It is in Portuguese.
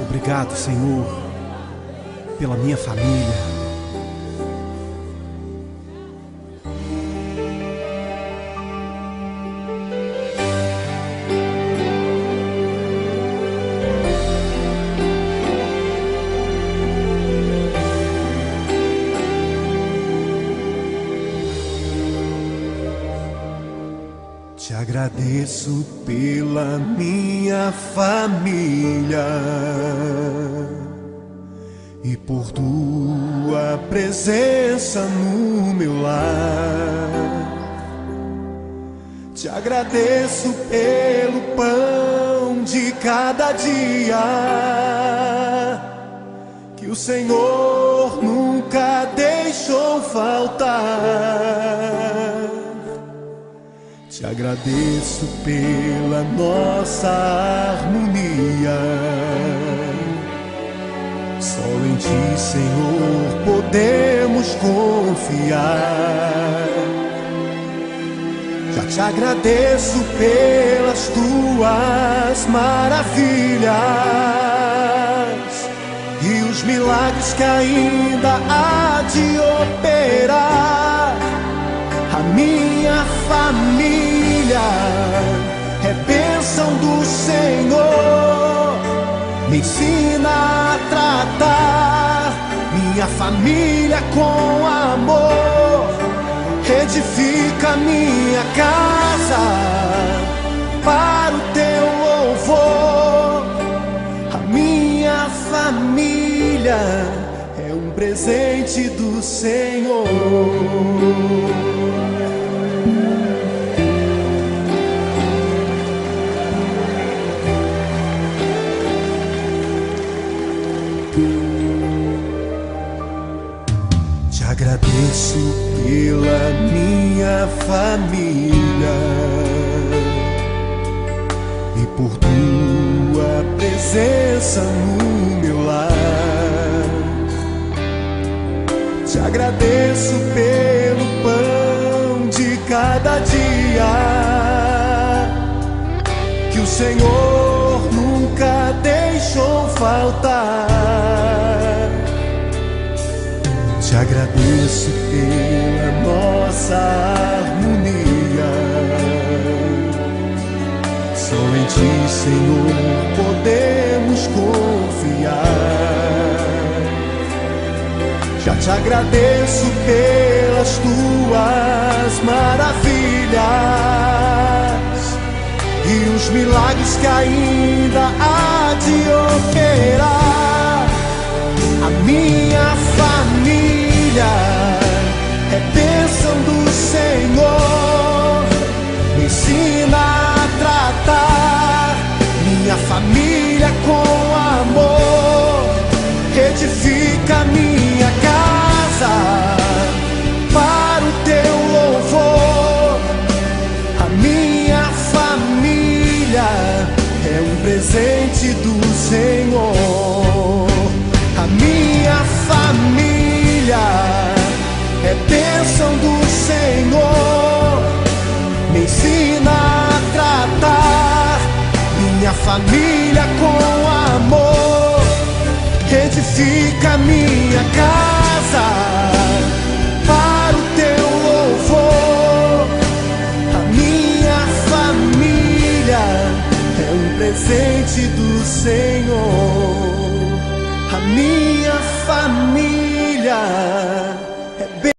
Obrigado, Senhor, pela minha família. Te agradeço pela minha família e por tua presença no meu lar. Te agradeço pelo pão de cada dia que o Senhor nunca deixou faltar. Te agradeço pela nossa harmonia. Só em Ti, Senhor, podemos confiar. Já te agradeço pelas Tuas maravilhas e os milagres que ainda há de operar. A minha família é bênção do Senhor. Me ensina a tratar minha família com amor. Edifica minha casa para o Teu louvor. A minha família é um presente do Senhor. Te agradeço pela minha família e por Tua presença no meu lar. Te agradeço pelo pão de cada dia que o Senhor nunca deixou faltar. Te agradeço pela nossa harmonia. Só em Ti, Senhor, podemos confiar. Já te agradeço pelas Tuas maravilhas e os milagres que ainda há de operar. A minha família é bênção do Senhor. Me ensina a tratar minha família com amor. Edifica minha casa para o Teu louvor. A minha família é um presente do Senhor. A minha família é bênção do Senhor. Me ensina a tratar minha família com amor. Edifica minha casa para o Teu louvor. A minha família é um presente do Senhor. A minha família